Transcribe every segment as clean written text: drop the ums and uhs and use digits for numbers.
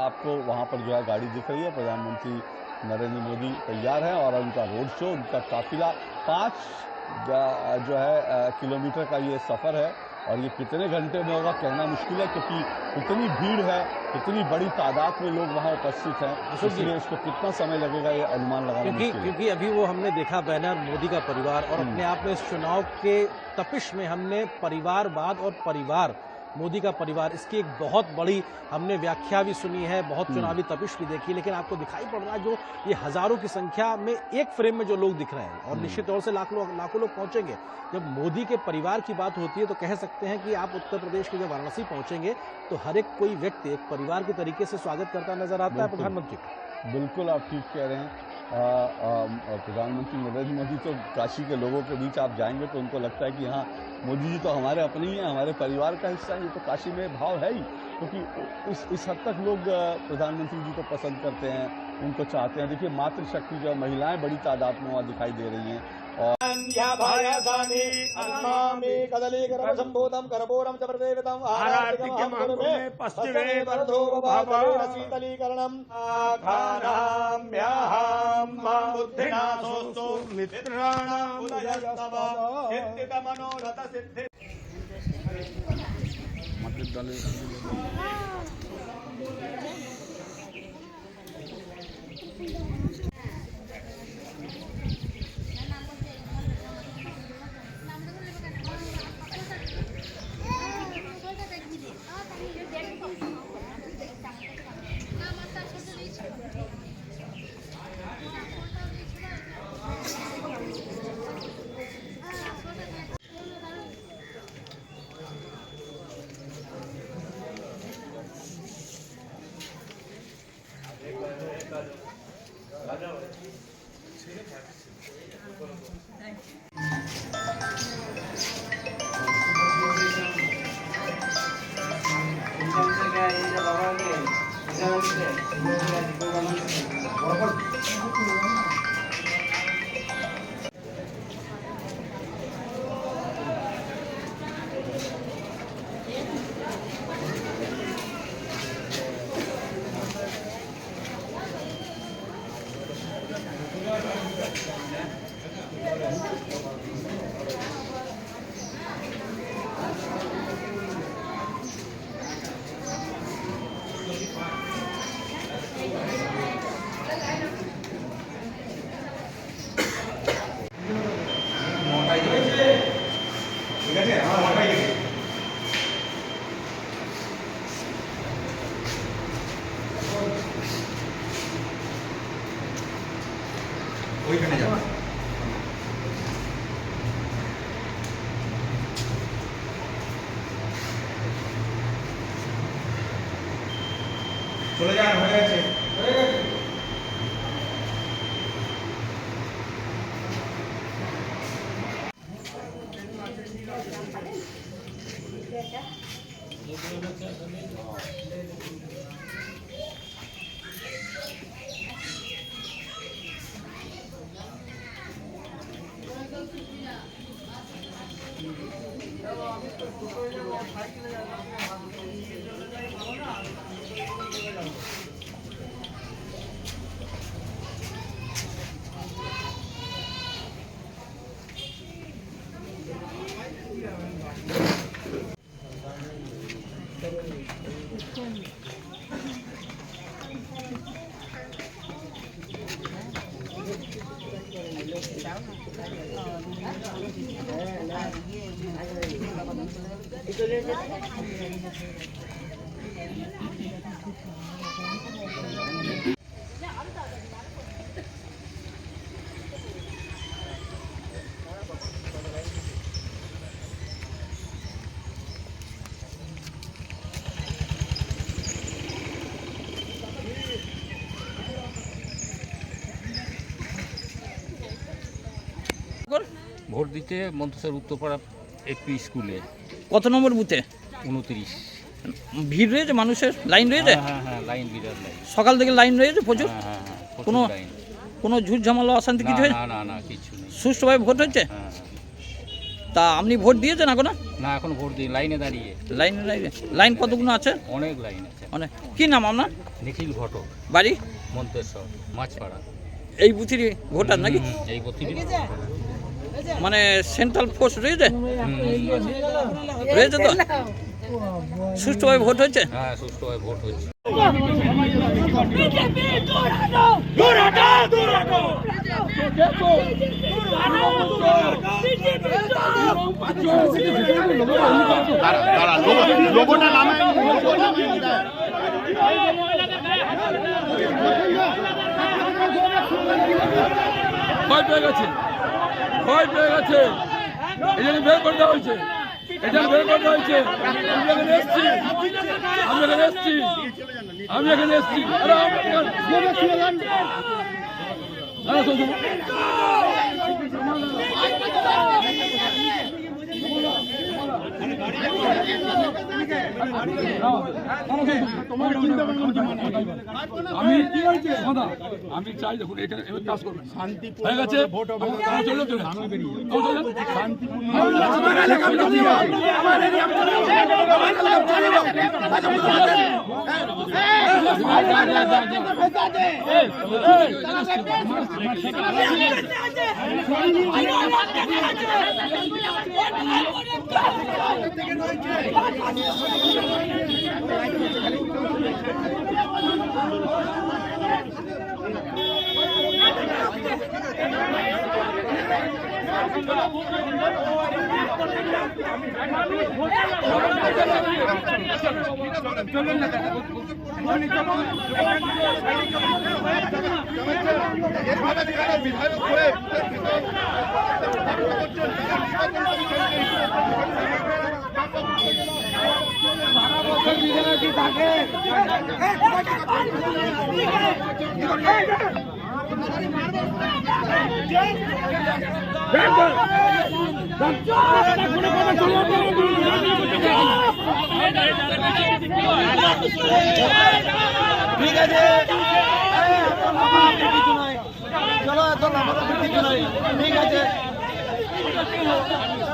आपको वहाँ पर जो है गाड़ी दिख रही है। प्रधानमंत्री नरेंद्र मोदी तैयार हैं और उनका रोड शो, उनका काफिला 5 जो है किलोमीटर का ये सफ़र है और ये कितने घंटे में होगा कहना मुश्किल है, क्योंकि इतनी भीड़ है, इतनी बड़ी तादाद में लोग वहाँ उपस्थित हैं, इसलिए इसको कितना समय लगेगा ये अनुमान लगाना मुश्किल है। क्योंकि अभी वो हमने देखा बैनर मोदी का परिवार, और अपने आप में इस चुनाव के तपिश में हमने परिवारवाद और परिवार मोदी का परिवार, इसकी एक बहुत बड़ी हमने व्याख्या भी सुनी है, बहुत चुनावी तपिश भी देखी, लेकिन आपको दिखाई पड़ रहा है जो ये हजारों की संख्या में एक फ्रेम में जो लोग दिख रहे हैं, और निश्चित तौर से लाखों लोग पहुंचेंगे। जब मोदी के परिवार की बात होती है तो कह सकते हैं कि आप उत्तर प्रदेश के जब वाराणसी पहुंचेंगे तो हर एक कोई व्यक्ति एक परिवार के तरीके से स्वागत करता नजर आता है प्रधानमंत्री का। बिल्कुल आप ठीक कह रहे हैं। प्रधानमंत्री नरेंद्र मोदी तो काशी के लोगों के बीच आप जाएंगे तो उनको लगता है कि हाँ, मोदी जी तो हमारे अपने ही हैं, हमारे परिवार का हिस्सा है। ये तो काशी में भाव है ही, क्योंकि इस हद तक लोग प्रधानमंत्री जी को पसंद करते हैं, उनको चाहते हैं। देखिए मातृशक्ति जो महिलाएं बड़ी तादाद में वहाँ दिखाई दे रही हैं। और ওইখানে যাবে। চলে যান, হয়ে গেছে। ভোট দিতে মন্তেশ্বর উত্তরপাড়া একটি স্কুলে। কত নম্বর বুথে? 29। ভিড় রয়েছে, মানুষের লাইন রয়েছে? হ্যাঁ, লাইন, বিরাট লাইন। সকাল থেকে লাইন রয়েছে প্রচুর? হ্যাঁ, কোনো লাইন। কোনো ঝুট ঝামেলা অশান্তি কিছু হয়েছে? না, কিছু নেই। সুষ্ঠুভাবে ভোট হচ্ছে? হ্যাঁ। তা আপনি ভোট দিয়েছেন এখনো? না এখন ভোট দিই লাইনে দাঁড়িয়ে, লাইন কতগুলো আছে? অনেক লাইন আছে। অনেক। কি নাম আপনার? নিখিল ঘটক, বাড়ি? মন্তেশ্বর, মাছপাড়া। এই বুথেরই ভোটার নাকি? এই বত্রিশ মানে সেন্ট্রাল ফোর্স রয়েছে? রয়েছে তো? সুষ্ঠুভাবে ভোট হয়েছে? হ্যাঁ, সুষ্ঠুভাবে ভোট হচ্ছে। ভয় পেয়ে গেছে, ভয় পেয়ে গেছে, এই জন্য বের করে দেওয়া হয়েছে, এই জন্য বের করে দেওয়া হয়েছে। আমি এখানে এসছি, আমি এখানে এসছি, আমি এখানে এসছি। আমি চাই দেখুন এখানে কাজ করবেন, শান্তি হয়ে গেছে, ভোট হবে, ঠিক আছে, চলো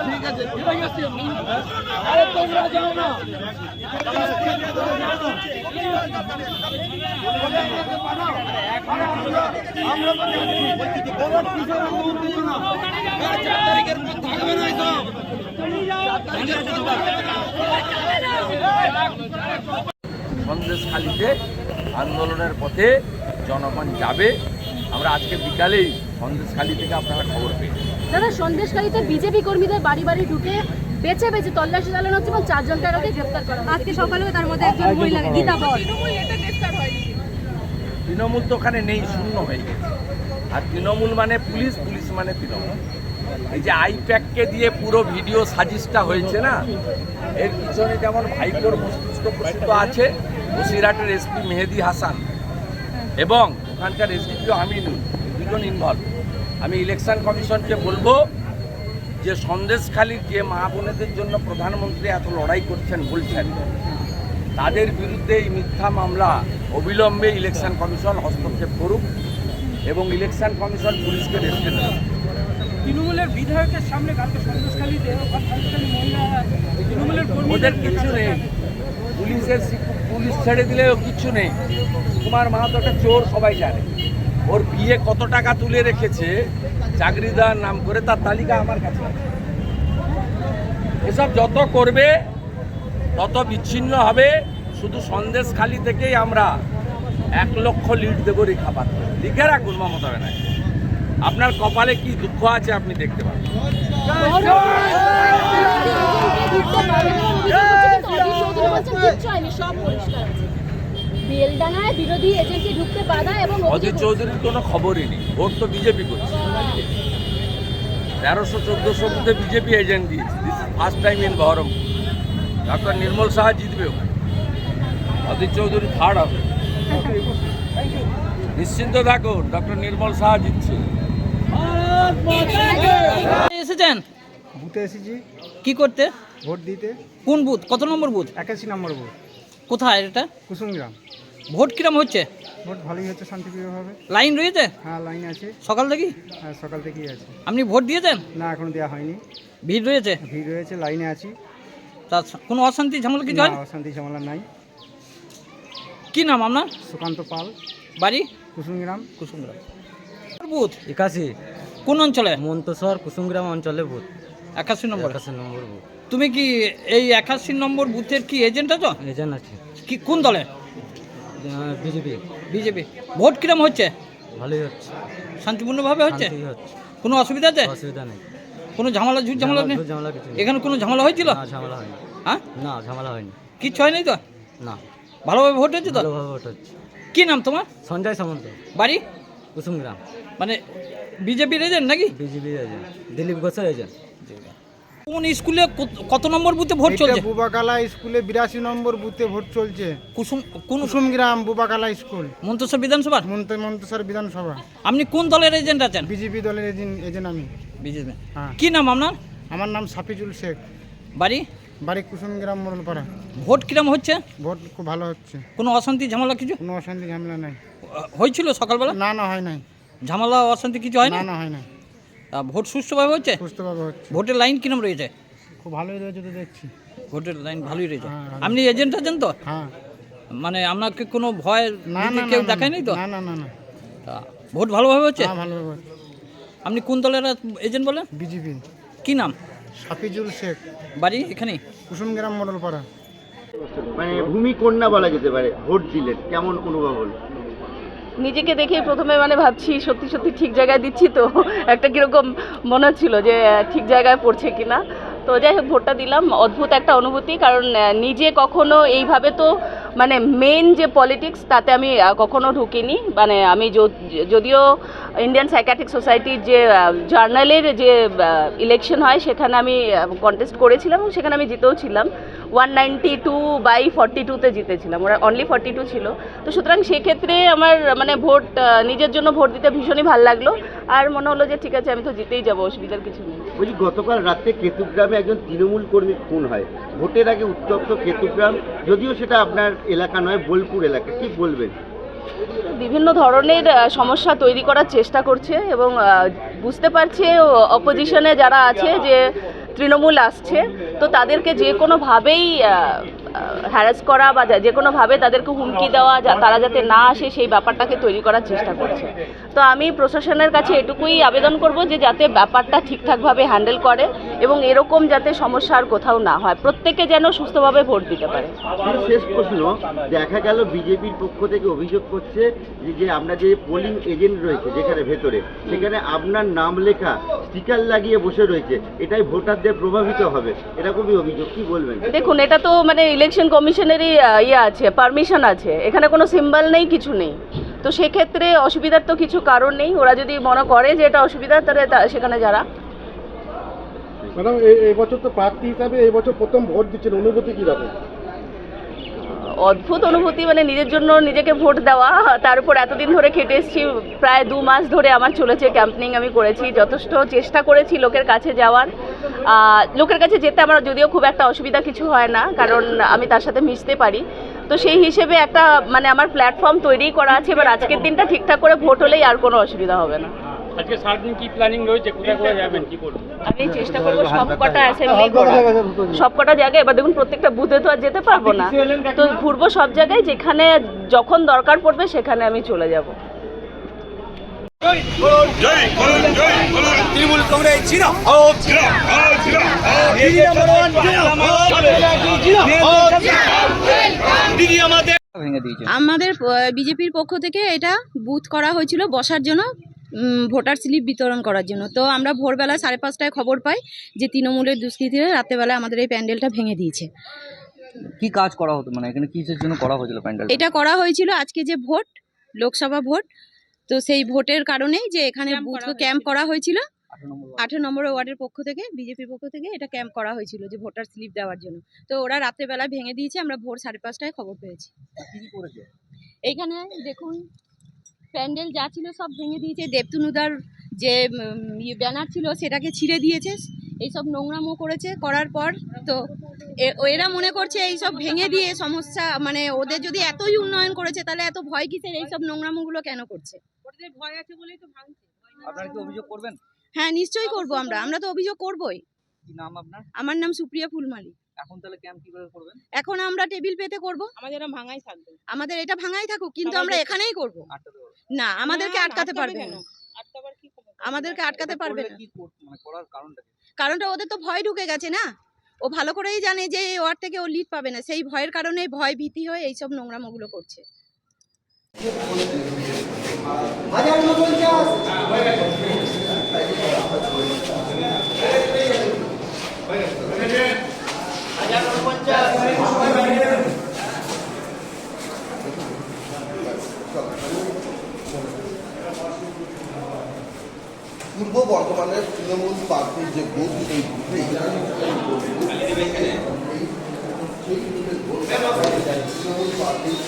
ঠিক আছে, ঠিক আছে, আরে তোমরা যাও না, আমরা সন্দেশখালীতে আন্দোলনের পথে জনগণ যাবে। আমরা আজকে বিকালেই সন্দেশখালী থেকে আপনারা খবর পেয়েছি। দাদা, সন্দেশখালীতে বিজেপি কর্মীদের বাড়ি বাড়ি ঢুকে বেছে বেছে তল্লাশি চালানো হচ্ছে এবং 4 জনকে আরোকে গ্রেফতার করা হয়েছে। আজকে সকালেও তার মধ্যে একজন মহিলা গীতা বল। তৃণমূল তো ওখানে নেই, শূন্য হয়ে গেছে। আর তৃণমূল মানে পুলিশ, পুলিশ মানে তৃণমূল। এই যে আইপ্যাককে দিয়ে পুরো ভিডিও সাজিশটা হয়েছে না, এর পিছনে যেমন ভাইপোর মস্তিষ্ক প্রসূত আছে বসিরহাটের এসপি মেহেদি হাসান এবং ওখানকার এসডিপিও আমিনুল, দুজন ইনভলভ। আমি ইলেকশন কমিশনকে বলবো যে সন্দেশখালীর যে মা বোনেদের জন্য প্রধানমন্ত্রী এত লড়াই করছেন বলছেন, তাদের বিরুদ্ধে এই মিথ্যা মামলা অবিলম্বে ইলেকশন কমিশন হস্তক্ষেপ করুক এবং ইলেকশন কমিশন পুলিশকে রেস্টে দেবে। তৃণমূলের বিধায়কের সামনে কালকে সন্দেশখালীতে ওদের কিছু নেই, পুলিশ ছেড়ে দিলেও কিছু নেই। কুমার মাহাতো একটা চোর, সবাই জানে। ওর বিয়ে কত টাকা তুলে রেখেছে চাকরি দেওয়ার নাম করে, তার তালিকা আমার কাছে আছে। এসব যত করবে তত বিচ্ছিন্ন হবে। শুধু সন্দেশখালী থেকেই আমরা 1 লক্ষ লিড দেবো রেখাপাত। লিখে রাখুন মমতা ব্যানার্জি, আপনার কপালে কি দুঃখ আছে আপনি দেখতে পাবেন। অধীর চৌধুরীর কোনো খবরই নেই, ভোট তো বিজেপি করছে। 1300-1400 মধ্যে বিজেপি এজেন্ট দিয়েছে। This is first time in Baharampur. Doctor Nirmal Saha জিতবে ওখানে, অধীর চৌধুরী থার্ড হবে। নিশ্চিন্ত থাকুন, ডক্টর নির্মল সাহা জিতছে। এসেছেন বুথে এসেছি কি করতে? ভোট দিতে। কোন বুথ? কত নম্বর বুথ? 81 নম্বর বুথ, কোথায় এটা? কুসুমগ্রাম। ভোট কিরম হচ্ছে? ভোট ভালোই হচ্ছে, শান্তিপ্রিয়ভাবে। লাইন রয়েছে? হ্যাঁ, লাইন আছে, সকাল থেকে? হ্যাঁ, সকাল থেকেই আছে। আপনি ভোট দিয়েছেন? না, এখনো দেওয়া হয়নি। ভিড় রয়েছে? ভিড় রয়েছে, লাইনে আছি। তার কোনো অশান্তি ঝামেলা কিছু হয়? অশান্তি ঝামেলা নাই। কি নাম আপনার? সুকান্ত পাল, বাড়ি? কুসুমগ্রাম। কুসুমগ্রাম। বুথ 81 কোন অঞ্চলে? মন্তসর কুসুমগ্রাম অঞ্চলে বুথ 81 নম্বর। 81 নম্বর বুথ। তুমি কি এই 81 নম্বর বুথের কি এজেন্ট আছো? এজেন্ট আছে। কি কোন দলে? বিজেপি। বিজেপি। ভোট কিরম হচ্ছে? ভালোই হচ্ছে, শান্তিপূর্ণভাবে হচ্ছে? শান্তি হচ্ছে, কোনো অসুবিধা আছে? অসুবিধা নেই। কোনো ঝামেলা ঝামেলা নেই? ঝামেলা কিছু নেই। এখানে কোনো ঝামেলা হয়েছিল? না, ঝামেলা হয়নি। হ্যাঁ, না, ঝামেলা হয়নি। কিচ্ছু হয় নাই তো? না, ভালোভাবে ভোট হচ্ছে তো? ভালোভাবে ভোট হচ্ছে। কি নাম তোমার? সঞ্জয় সামন্ত, বাড়ি? কুসুমগ্রাম। মানে বিজেপির এজেন্ট নাকি? বিজেপি এজেন্ট, দিলীপ ঘোষের এজেন্ট। কোন স্কুলে কত নম্বর বুথে ভোট চলছে? বুবাকালা স্কুলে 82 নম্বর বুথে ভোট চলছে। কোন কুসুমগ্রাম বুবাকালা স্কুল, মন্তসর বিধানসভা? মন্তসর বিধানসভা। আপনি কোন দলের এজেন্ট আছেন? বিজেপি দলের এজেন্ট আমি। বিজেপি। হ্যাঁ। কি নাম আপনার? আমার নাম সাফিজুল শেখ, বাড়ি? বাড়ি কুসুমগ্রাম মোড়লপাড়া। ভোট কিরম হচ্ছে? ভোট খুব ভালো হচ্ছে, কোনো অশান্তি ঝামেলা কিছু কোনো অশান্তি ঝামেলা নাই। হয়েছিল সকালবেলা? না, না হয় নাই। ঝামেলা অশান্তি কিছু হয় না? না, না হয় নাই। ভোট সুষ্ঠুভাবে হচ্ছে? সুস্থভাবে হচ্ছে, ভোটের লাইন কিরম রয়েছে? খুব ভালোই রয়েছে তো দেখছি। ভোটের লাইন ভালোই রয়েছে। হ্যাঁ, ভালো। আপনি এজেন্ট আছেন তো? হ্যাঁ। মানে আপনাকে কোনো ভয় না, ভীতি না, কেউ না, দেখায় নাই তো? না, না, না, না। তা ভোট ভালোভাবে হচ্ছে? হ্যাঁ, ভালোভাবে হচ্ছে। আপনি কোন দলের এজেন্ট বলেন? বিজেপি। কি নাম? সাফিজুল শেখ, বাড়ি এখানেই? কুসুমগ্রাম মোড়লপাড়া। মানে ভূমিকন্যা বলা যেতে পারে, ভোট দিলেন, কেমন অনুভব হলো? নিজেকে দেখে প্রথমে মানে ভাবছি সত্যি সত্যি ঠিক জায়গায় দিচ্ছি তো একটা কীরকম মনে হচ্ছিল যে ঠিক জায়গায় পড়ছে কিনা। তো যাই হোক ভোটটা দিলাম, অদ্ভুত একটা অনুভূতি, কারণ নিজে কখনো এইভাবে তো মানে মেন যে পলিটিক্স তাতে আমি কখনো ঢুকিনি। মানে আমি যদিও ইন্ডিয়ান সাইকিয়াট্রিক সোসাইটির যে জার্নালের যে ইলেকশন হয় সেখানে আমি কন্টেস্ট করেছিলাম এবং সেখানে আমি জিতেও ছিলাম। 192/42-তে জিতেছিলাম, ওরা অনলি 42 ছিল। তো সুতরাং সেক্ষেত্রে আমার মানে ভোট নিজের জন্য ভোট দিতে ভীষণই ভালো লাগলো, আর মনে হলো যে ঠিক আছে আমি তো জিতেই যাবো, অসুবিধার কিছু নেই। বলছি, গতকাল রাত্রে কেতুগ্রামে একজন তৃণমূল কর্মী খুন হয়। ভোটের আগে উত্তপ্ত কেতুগ্রাম, যদিও সেটা আপনার এলাকা নয়, বোলপুর এলাকা, কি বলবেন? বিভিন্ন ধরনের সমস্যা তৈরি করার চেষ্টা করছে এবং বুঝতে পারছে অপোজিশনে যারা আছে যে তৃণমূল আসছে, তো তাদেরকে যে কোনোভাবেই হ্যারাস করা বা যে কোনোভাবে তাদেরকে হুমকি দেওয়া, তারা যাতে না আসে সেই ব্যাপারটাকে তৈরি করার চেষ্টা করছে। তো আমি প্রশাসনের কাছে এটুকুই আবেদন করব যে যাতে ব্যাপারটা ঠিকঠাকভাবে হ্যান্ডেল করে এবং এরকম যাতে সমস্যা আর কোথাও না হয়, প্রত্যেকে যেন সুস্থভাবে ভোট দিতে পারে। শেষ প্রশ্ন, দেখা গেল বিজেপির পক্ষ থেকে অভিযোগ করছে যে আমরা যে পোলিং এজেন্ট রয়েছে যেখানে ভেতরে, সেখানে আপনার নাম লেখা স্টিকার লাগিয়ে বসে রয়েছে, এটাই ভোটারদের প্রভাবিত হবে, এরকমই অভিযোগ, কি বলবেন? দেখুন, এটা তো মানে ইলেকশন কমিশনেরই আছে, পারমিশন আছে, এখানে কোনো সিম্বল নেই, কিছু নেই। তো সেক্ষেত্রে অসুবিধার তো কিছু কারণ নেই। ওরা যদি মনে করে যে এটা অসুবিধা, তাহলে সেখানে যারা। ম্যাডাম, এই বছর তো প্রার্থী হিসাবে এই বছর প্রথম ভোট দিচ্ছেন, অনুভূতি কীরকম? অদ্ভুত অনুভূতি, মানে নিজের জন্য নিজেকে ভোট দেওয়া, তার উপর এতদিন ধরে খেটে এসেছি, প্রায় 2 মাস ধরে আমার চলেছে ক্যাম্পেনিং, আমি করেছি, যথেষ্ট চেষ্টা করেছি লোকের কাছে যাওয়ার। লোকের কাছে যেতে আমার যদিও খুব একটা অসুবিধা কিছু হয় না, কারণ আমি তার সাথে মিশতে পারি। তো সেই হিসেবে একটা মানে আমার প্ল্যাটফর্ম তৈরি করা আছে। এবার আজকের দিনটা ঠিকঠাক করে ভোট হলেই আর কোনো অসুবিধা হবে না। আজকে সারাদিন কি প্ল্যানিং রয়েছে, কোথায় কোথায় যাবেন, কি করবেন? আমি চেষ্টা করবো সবকটা অ্যাসেম্বলি করা, সবকটা জায়গায়। এবার দেখুন, প্রত্যেকটা বুথে তো আর যেতে পারবো না, তো ঘুরবো সব জায়গায়, যেখানে যখন দরকার পড়বে সেখানে আমি চলে যাব। তৃণমূল কংগ্রেস আমাদের বিজেপির পক্ষ থেকে এটা বুথ করা হয়েছিল বসার জন্য, ভোটার স্লিপ বিতরণ করার জন্য। তো আমরা ভোরবেলা 5:30টায় খবর পাই যে তৃণমূলের দুষ্কৃতীরা রাত্রেবেলা আমাদের এই প্যান্ডেলটা ভেঙে দিয়েছে। কি কাজ করা হতো, মানে এখানে কিসের জন্য করা হয়েছিল প্যান্ডেল? এটা করা হয়েছিল আজকে যে ভোট, লোকসভা ভোট, তো সেই ভোটের কারণেই যে এখানে বুথ ক্যাম্প করা হয়েছিল। 18 নম্বর ওয়ার্ডের পক্ষ থেকে, বিজেপির পক্ষ থেকে এটা ক্যাম্প করা হয়েছিল যে ভোটার স্লিপ দেওয়ার জন্য। তো ওরা রাত্রেবেলা ভেঙে দিয়েছে, আমরা ভোর 5:30টায় খবর পেয়েছি। এইখানে দেখুন, প্যান্ডেল যা ছিল সব ভেঙে দিয়েছে, দেবতনুদার যে ব্যানার ছিল সেটাকে ছিঁড়ে দিয়েছে, এইসব নোংরামো করেছে। করার পর তো এরা মনে করছে এইসব ভেঙে দিয়ে সমস্যা, মানে ওদের যদি এতই উন্নয়ন করেছে তাহলে এত ভয় কিসের, এইসব নোংরামোগুলো কেন করছে? ওদের ভয় আছে বলেই তো ভাঙছে। আপনারা কি অভিযোগ করবেন? হ্যাঁ, নিশ্চয়ই করবো, আমরা তো অভিযোগ করবোই। কি নাম আপনার? আমার নাম সুপ্রিয়া ফুলমালি। এখন তাহলে ক্যাম্প কিভাবে করবেন? এখন আমরা টেবিল পেতে করব, আমাদের এটা ভাঙাই থাকবে। আমাদের এটা ভাঙাই থাকুক, কিন্তু সবাই আমরা দেখবে। এখানেই করব। আটকাতে হবে? না, আমাদেরকে না, আটকাতে আটকাবে পারবে কেন? না, আটকাবার কি ক্ষমতা? আমাদেরকে আটকাতে পারবে করলে না। কি মানে করার কারণটা কি? কারণটা ওদের তো ভয় ঢুকে গেছে না, ও ভালো করেই জানে যে এই ওয়ার্ড থেকে ও লিড পাবে না, সেই ভয়ের কারণে ভয় ভীতি হয়ে এইসব নোংরামোগুলো করছে। পূর্ব বর্ধমানের তৃণমূল পার্টির যে বুথ, সেই বুথে তৃণমূল পার্টির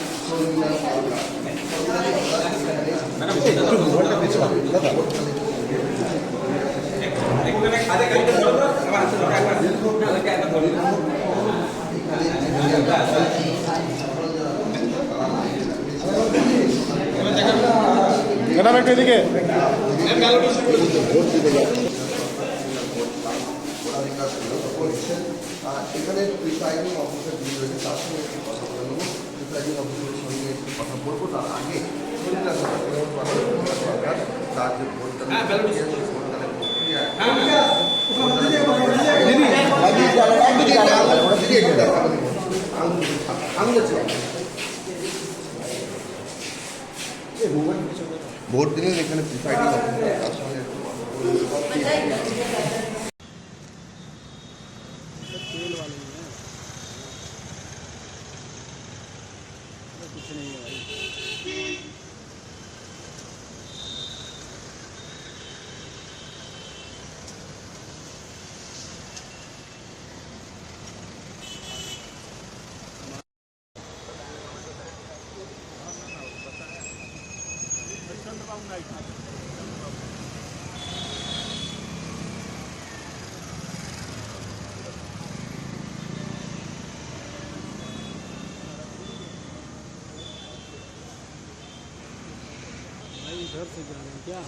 ম্যাডাম একটু এদিকে। এখানে প্রিসাইডিং অফিসার যিনি রয়েছে তার সঙ্গে একটু কথা বলে নেবো। প্রিসাইডিং অফিসারের সঙ্গে একটু কথা বলবো, তার আগে সরকার তার যে ভোটদানের প্রক্রিয়া ভোট দিলেন এখানে প্রিসাইডিং অফিসার তার সঙ্গে একটু কথা বলবো। इधर से जाने क्या